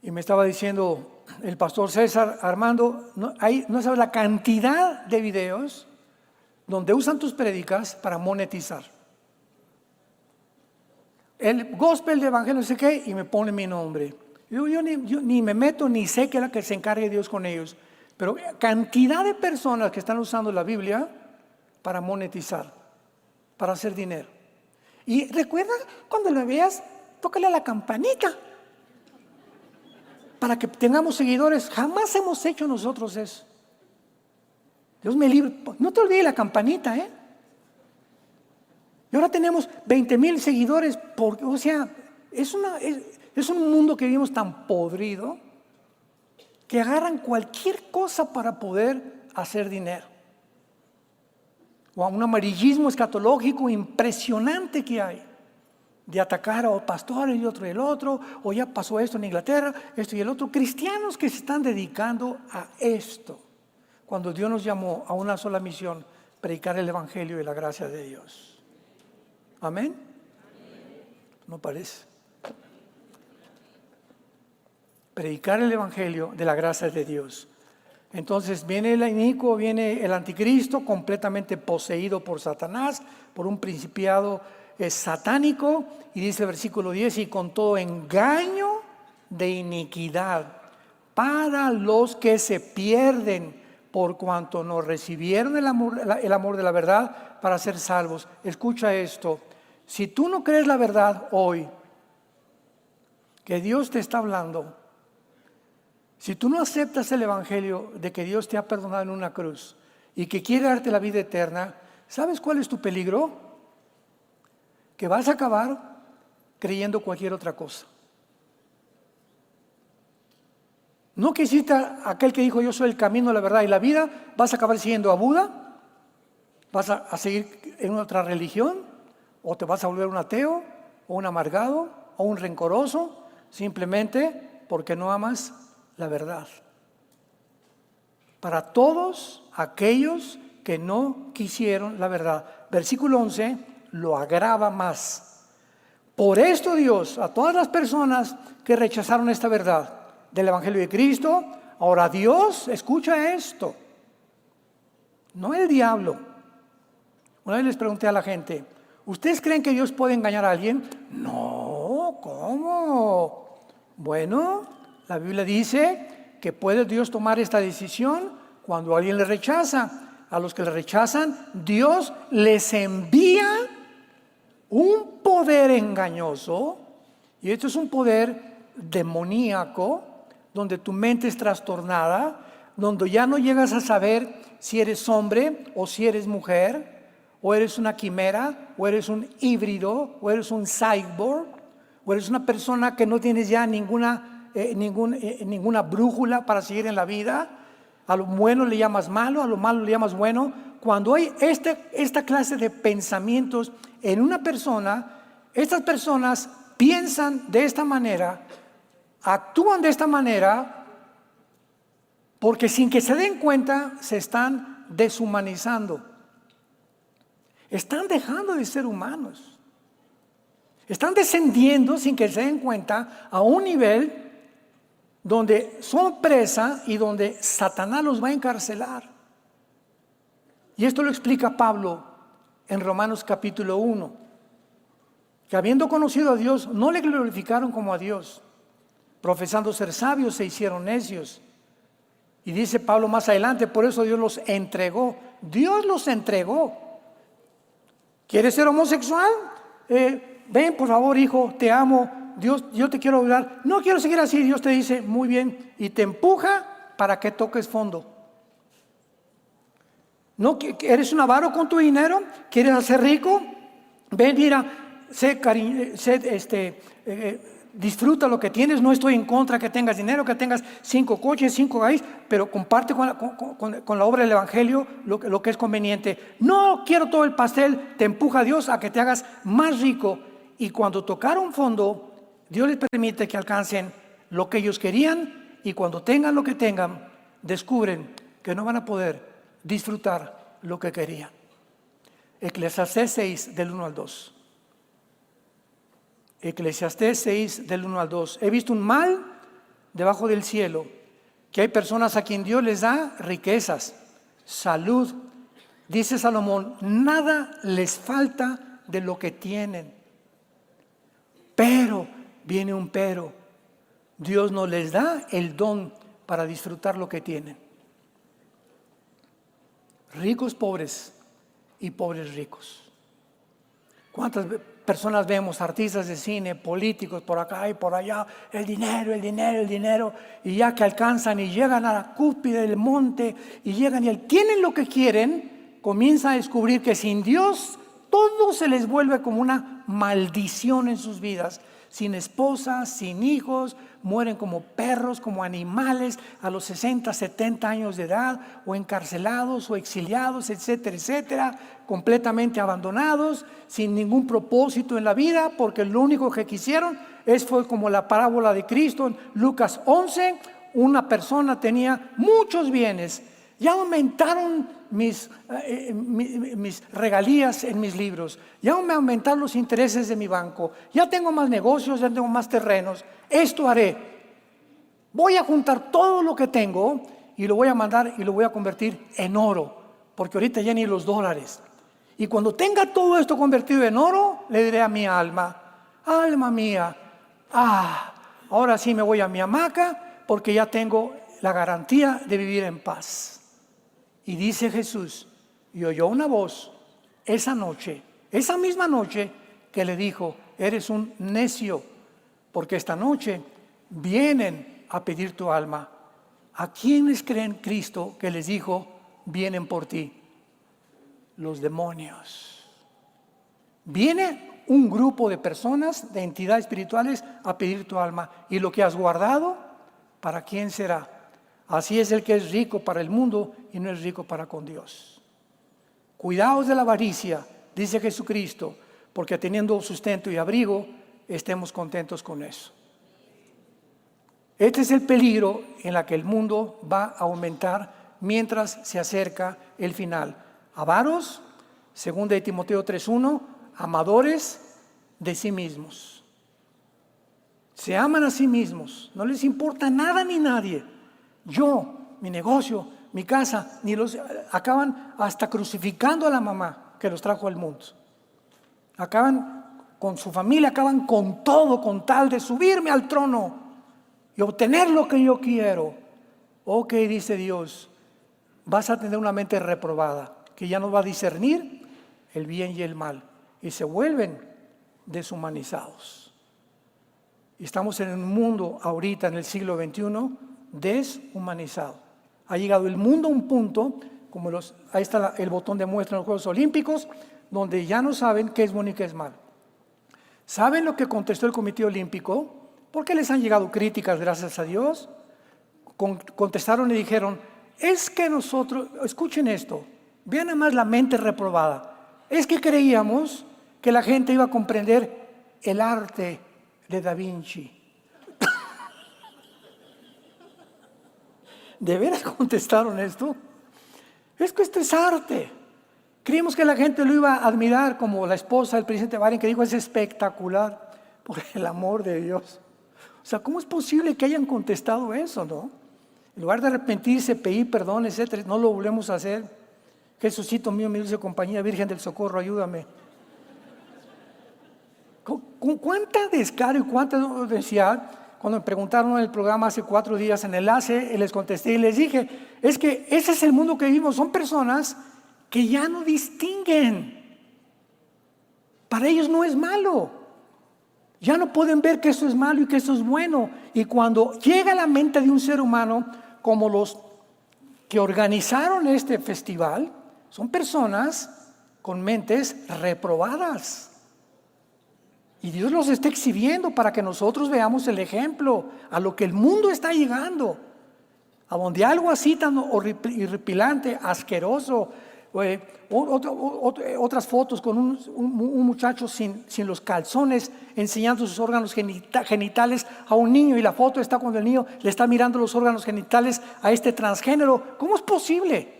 y me estaba diciendo el pastor César: Armando, no sabes la cantidad de videos donde usan tus prédicas para monetizar. El gospel de evangelio, no sé qué, y me pone mi nombre. Yo ni me meto, ni sé qué es la que se encargue Dios con ellos. Pero cantidad de personas que están usando la Biblia para monetizar, para hacer dinero. Y recuerda, cuando lo veas, tócale a la campanita para que tengamos seguidores. Jamás hemos hecho nosotros eso. Dios me libre. No te olvides la campanita, ¿eh? Y ahora tenemos 20,000 seguidores. O sea, es un mundo que vivimos tan podrido que agarran cualquier cosa para poder hacer dinero. O a un amarillismo escatológico impresionante que hay, de atacar a los pastores y otro y el otro, o ya pasó esto en Inglaterra, esto y el otro. Cristianos que se están dedicando a esto, cuando Dios nos llamó a una sola misión: predicar el Evangelio y la gracia de Dios. ¿Amén? No parece. Predicar el Evangelio de la gracia de Dios. Entonces viene el inicuo, viene el anticristo, completamente poseído por Satanás, por un principiado satánico, y dice el versículo 10: y con todo engaño de iniquidad para los que se pierden, por cuanto no recibieron el amor de la verdad para ser salvos. Escucha esto: si tú no crees la verdad hoy, que Dios te está hablando, si tú no aceptas el Evangelio de que Dios te ha perdonado en una cruz y que quiere darte la vida eterna, ¿sabes cuál es tu peligro? Que vas a acabar creyendo cualquier otra cosa. No que hiciste aquel que dijo: yo soy el camino, la verdad y la vida. Vas a acabar siguiendo a Buda, vas a seguir en otra religión, o te vas a volver un ateo, o un amargado, o un rencoroso, simplemente porque no amas la verdad. Para todos aquellos que no quisieron la verdad. Versículo 11 lo agrava más. Por esto Dios, a todas las personas que rechazaron esta verdad del Evangelio de Cristo, ahora Dios, escucha esto, no el diablo. Una vez les pregunté a la gente: ¿ustedes creen que Dios puede engañar a alguien? No, ¿cómo? Bueno, la Biblia dice que puede Dios tomar esta decisión cuando alguien le rechaza. A los que le rechazan, Dios les envía un poder engañoso, y esto es un poder demoníaco, donde tu mente es trastornada, donde ya no llegas a saber si eres hombre o si eres mujer, o eres una quimera, o eres un híbrido, o eres un cyborg, o eres una persona que no tienes ya ninguna brújula para seguir en la vida. A lo bueno le llamas malo, a lo malo le llamas bueno. Cuando hay esta clase de pensamientos en una persona, estas personas piensan de esta manera, actúan de esta manera, porque sin que se den cuenta se están deshumanizando. Están dejando de ser humanos. Están descendiendo sin que se den cuenta a un nivel donde son presa y donde Satanás los va a encarcelar. Y esto lo explica Pablo en Romanos capítulo 1, que habiendo conocido a Dios, no le glorificaron como a Dios, profesando ser sabios se hicieron necios. Y dice Pablo más adelante: por eso Dios los entregó. Dios los entregó. ¿Quieres ser homosexual? Ven, por favor, hijo, te amo. Dios, yo te quiero ayudar. No quiero seguir así. Dios te dice: muy bien, y te empuja para que toques fondo. ¿No eres un avaro con tu dinero? ¿Quieres hacer rico? Ven, mira, disfruta lo que tienes. No estoy en contra que tengas dinero, que tengas 5 coches, 5 gallos, pero comparte con la obra del Evangelio lo que es conveniente. No quiero todo el pastel. Te empuja Dios a que te hagas más rico. Y cuando tocaron fondo, Dios les permite que alcancen lo que ellos querían, y cuando tengan lo que tengan, descubren que no van a poder disfrutar lo que querían. Eclesiastés 6 del 1 al 2. Eclesiastés 6 del 1 al 2. He visto un mal debajo del cielo, que hay personas a quien Dios les da riquezas, salud. Dice Salomón: nada les falta de lo que tienen. Pero, viene un pero, Dios no les da el don para disfrutar lo que tienen. Ricos pobres y pobres ricos. ¿Cuántas personas vemos? Artistas de cine, políticos por acá y por allá, el dinero, el dinero, el dinero, y ya que alcanzan y llegan a la cúspide del monte y llegan y tienen lo que quieren, comienzan a descubrir que sin Dios todo se les vuelve como una maldición en sus vidas. sin esposa, sin hijos, mueren como perros, como animales a los 60, 70 años de edad, o encarcelados o exiliados, etcétera, etcétera, completamente abandonados, sin ningún propósito en la vida, porque lo único que quisieron fue como la parábola de Cristo en Lucas 11, una persona tenía muchos bienes. Ya aumentaron mis regalías en mis libros, ya me aumentaron los intereses de mi banco, ya tengo más negocios, ya tengo más terrenos. Esto haré, voy a juntar todo lo que tengo y lo voy a mandar y lo voy a convertir en oro, porque ahorita ya ni los dólares. Y cuando tenga todo esto convertido en oro, le diré a mi alma: alma mía, ahora sí me voy a mi hamaca, porque ya tengo la garantía de vivir en paz. Y dice Jesús, y oyó una voz esa noche, esa misma noche, que le dijo: eres un necio, porque esta noche vienen a pedir tu alma. ¿A quiénes creen Cristo que les dijo: vienen por ti? Los demonios. Viene un grupo de personas, de entidades espirituales, a pedir tu alma. Y lo que has guardado, ¿para quién será? Así es el que es rico para el mundo y no es rico para con Dios. Cuidaos de la avaricia, dice Jesucristo, porque teniendo sustento y abrigo, estemos contentos con eso. Este es el peligro en el que el mundo va a aumentar mientras se acerca el final. Avaros, 2 de Timoteo 3:1, amadores de sí mismos. Se aman a sí mismos, no les importa nada ni nadie. Yo, mi negocio, mi casa, acaban hasta crucificando a la mamá que los trajo al mundo. Acaban con su familia, acaban con todo, con tal de subirme al trono y obtener lo que yo quiero. Ok, dice Dios, vas a tener una mente reprobada, que ya no va a discernir el bien y el mal, y se vuelven deshumanizados. Y estamos en un mundo ahorita, en el siglo XXI, deshumanizado. Ha llegado el mundo a un punto, como ahí está el botón de muestra en los Juegos Olímpicos, donde ya no saben qué es bueno y qué es malo. ¿Saben lo que contestó el Comité Olímpico? Porque les han llegado críticas, gracias a Dios. Contestaron y dijeron: es que nosotros, escuchen esto, vean nada más la mente reprobada, es que creíamos que la gente iba a comprender el arte de Da Vinci. ¿De veras contestaron esto? Es que esto es arte. Creímos que la gente lo iba a admirar, como la esposa del presidente Biden, que dijo: es espectacular, por el amor de Dios. O sea, ¿cómo es posible que hayan contestado eso, no? En lugar de arrepentirse, pedir perdón, etcétera, no lo volvemos a hacer. Jesucito mío, mi dulce compañía, Virgen del Socorro, ayúdame. ¿Con cuánta descaro y cuánta densidad? Cuando me preguntaron en el programa hace 4 días en Enlace, les contesté y les dije: es que ese es el mundo que vivimos. Son personas que ya no distinguen. Para ellos no es malo. Ya no pueden ver que eso es malo y que eso es bueno. Y cuando llega a la mente de un ser humano, como los que organizaron este festival, son personas con mentes reprobadas. Y Dios los está exhibiendo para que nosotros veamos el ejemplo a lo que el mundo está llegando. A donde algo así tan horripilante, asqueroso. Otras fotos con un muchacho sin los calzones enseñando sus órganos genitales a un niño, y la foto está cuando el niño le está mirando los órganos genitales a este transgénero. ¿Cómo es posible?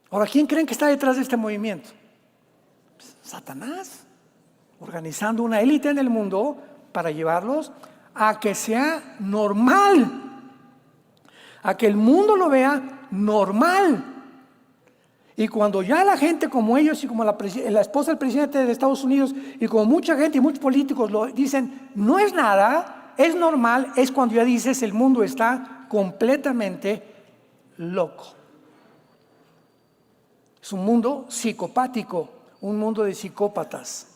Ahora, ¿quién creen que está detrás de este movimiento? Satanás, organizando una élite en el mundo para llevarlos a que sea normal, a que el mundo lo vea normal. Y cuando ya la gente como ellos y como la esposa del presidente de Estados Unidos y como mucha gente y muchos políticos lo dicen, no es nada, es normal, es cuando ya dices el mundo está completamente loco. Es un mundo psicopático, un mundo de psicópatas,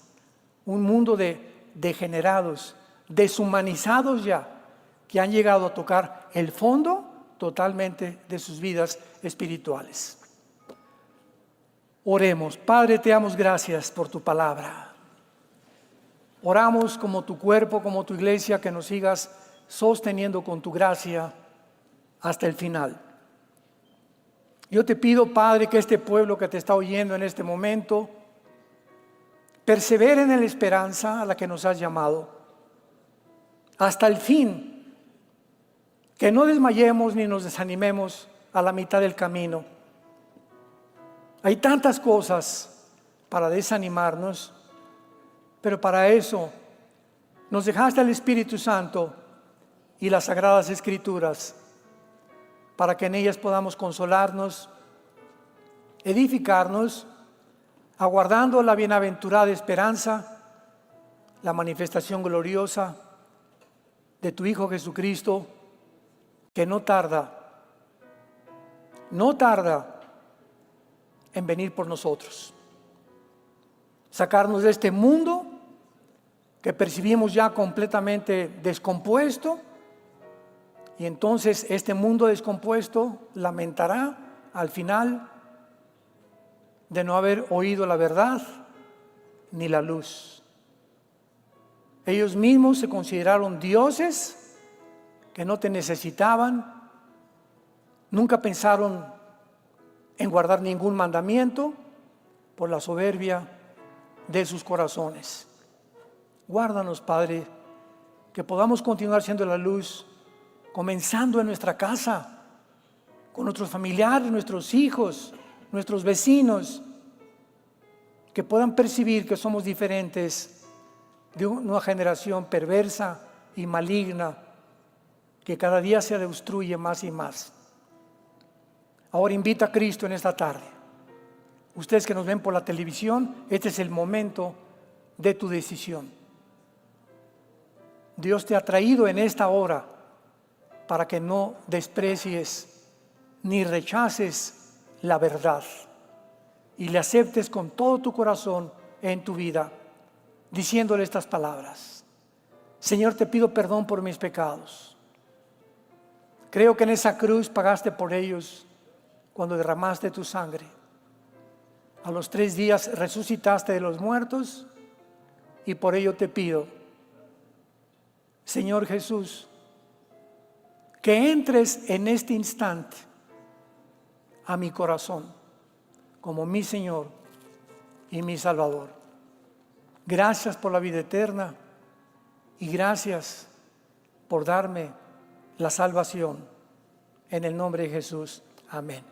un mundo de degenerados, deshumanizados ya, que han llegado a tocar el fondo totalmente de sus vidas espirituales. Oremos. Padre, te damos gracias por tu palabra. Oramos como tu cuerpo, como tu iglesia, que nos sigas sosteniendo con tu gracia hasta el final. Yo te pido, Padre, que este pueblo que te está oyendo en este momento persevere en la esperanza a la que nos has llamado hasta el fin, que no desmayemos ni nos desanimemos a la mitad del camino. Hay tantas cosas para desanimarnos, pero para eso nos dejaste el Espíritu Santo y las Sagradas Escrituras, para que en ellas podamos consolarnos, edificarnos, aguardando la bienaventurada esperanza, la manifestación gloriosa de tu Hijo Jesucristo, que no tarda en venir por nosotros, sacarnos de este mundo que percibimos ya completamente descompuesto, y entonces este mundo descompuesto lamentará al final de no haber oído la verdad ni la luz. Ellos mismos se consideraron dioses que no te necesitaban, nunca pensaron en guardar ningún mandamiento por la soberbia de sus corazones. Guárdanos, Padre, que podamos continuar siendo la luz, comenzando en nuestra casa, con nuestros familiares, nuestros hijos, nuestros vecinos, que puedan percibir que somos diferentes de una generación perversa y maligna que cada día se destruye más y más. Ahora invita a Cristo en esta tarde. Ustedes que nos ven por la televisión, este es el momento de tu decisión. Dios te ha traído en esta hora para que no desprecies ni rechaces la verdad y le aceptes con todo tu corazón en tu vida, diciéndole estas palabras: Señor, te pido perdón por mis pecados. Creo que en esa cruz pagaste por ellos cuando derramaste tu sangre. A los 3 días resucitaste de los muertos, y por ello te pido, Señor Jesús, que entres en este instante a mi corazón como mi Señor y mi Salvador. Gracias por la vida eterna y gracias por darme la salvación. En el nombre de Jesús. Amén.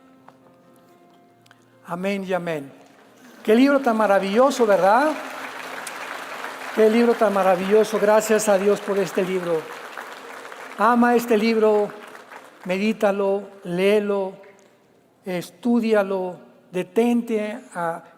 Amén y amén. Qué libro tan maravilloso, ¿verdad? Qué libro tan maravilloso. Gracias a Dios por este libro. Ama este libro, medítalo, léelo, estúdialo, detente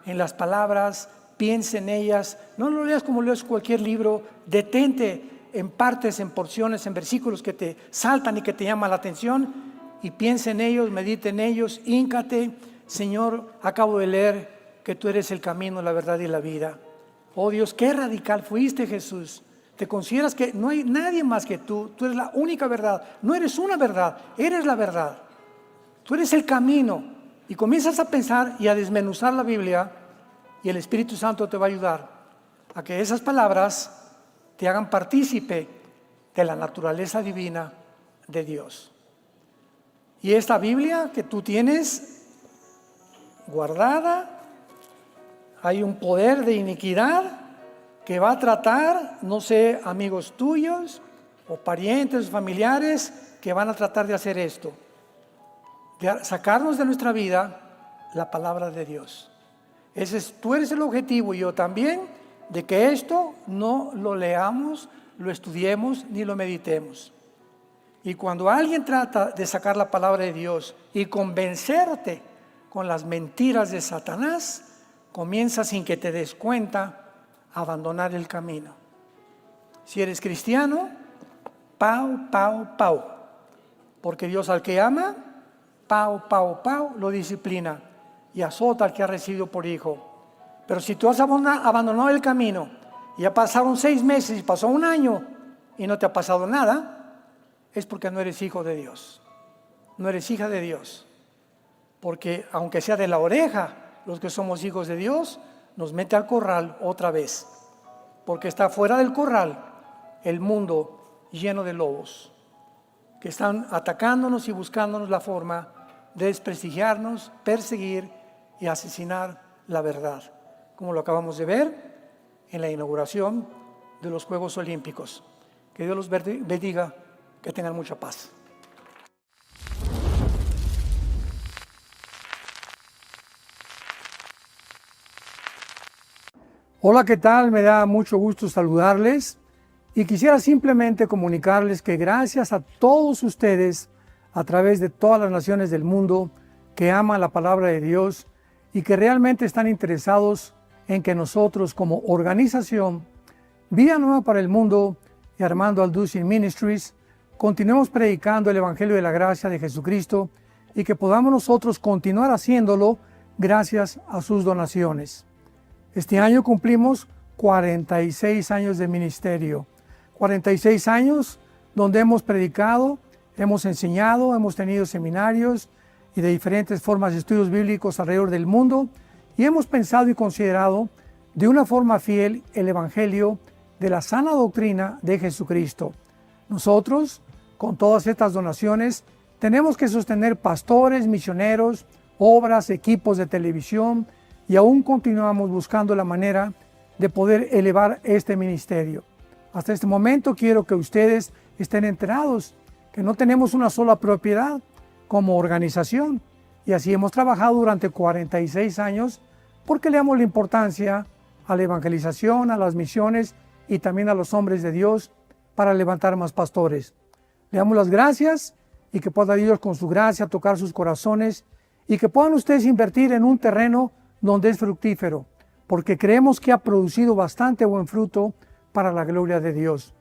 en las palabras, piensa en ellas. No lo leas como lees cualquier libro, detente en partes, en porciones, en versículos que te saltan y que te llaman la atención, y piensa en ellos, medita en ellos, híncate. Señor, acabo de leer que tú eres el camino, la verdad y la vida. Oh Dios, qué radical fuiste, Jesús. Te consideras que no hay nadie más que tú eres la única verdad. No eres una verdad, eres la verdad. Tú eres el camino. Y comienzas a pensar y a desmenuzar la Biblia, y el Espíritu Santo te va a ayudar a que esas palabras te hagan partícipe de la naturaleza divina de Dios. Y esta Biblia que tú tienes guardada, hay un poder de iniquidad que va a tratar, no sé, amigos tuyos o parientes, familiares, que van a tratar de hacer esto, de sacarnos de nuestra vida la palabra de Dios. Tú eres el objetivo, y yo también, de que esto no lo leamos, lo estudiemos ni lo meditemos. Y cuando alguien trata de sacar la palabra de Dios y convencerte con las mentiras de Satanás, comienza sin que te des cuenta a abandonar el camino. Si eres cristiano, pau, pau, pau. Porque Dios al que ama, pau, pau, pau, lo disciplina y azota al que ha recibido por hijo. Pero si tú has abandonado el camino y ya pasaron 6 meses y pasó 1 año y no te ha pasado nada, es porque no eres hijo de Dios, no eres hija de Dios. Porque aunque sea de la oreja, los que somos hijos de Dios, nos mete al corral otra vez. porque está fuera del corral el mundo lleno de lobos, que están atacándonos y buscándonos la forma de desprestigiarnos, perseguir y asesinar la verdad, como lo acabamos de ver en la inauguración de los Juegos Olímpicos. Que Dios los bendiga, que tengan mucha paz. Hola, ¿qué tal? Me da mucho gusto saludarles y quisiera simplemente comunicarles que gracias a todos ustedes a través de todas las naciones del mundo que aman la palabra de Dios y que realmente están interesados en que nosotros como organización Vida Nueva para el Mundo y Armando Alducin Ministries continuemos predicando el Evangelio de la Gracia de Jesucristo y que podamos nosotros continuar haciéndolo gracias a sus donaciones. Este año cumplimos 46 años de ministerio, 46 años donde hemos predicado, hemos enseñado, hemos tenido seminarios y de diferentes formas de estudios bíblicos alrededor del mundo y hemos pensado y considerado de una forma fiel el Evangelio de la sana doctrina de Jesucristo. Nosotros, con todas estas donaciones, tenemos que sostener pastores, misioneros, obras, equipos de televisión, y aún continuamos buscando la manera de poder elevar este ministerio. Hasta este momento quiero que ustedes estén enterados que no tenemos una sola propiedad como organización y así hemos trabajado durante 46 años porque le damos la importancia a la evangelización, a las misiones y también a los hombres de Dios para levantar más pastores. Le damos las gracias y que pueda Dios con su gracia tocar sus corazones y que puedan ustedes invertir en un terreno donde es fructífero, porque creemos que ha producido bastante buen fruto para la gloria de Dios.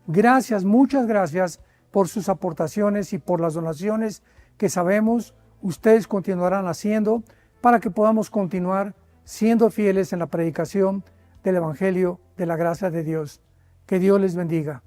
Gracias, muchas gracias por sus aportaciones y por las donaciones que sabemos ustedes continuarán haciendo para que podamos continuar siendo fieles en la predicación del Evangelio de la gracia de Dios. Que Dios les bendiga.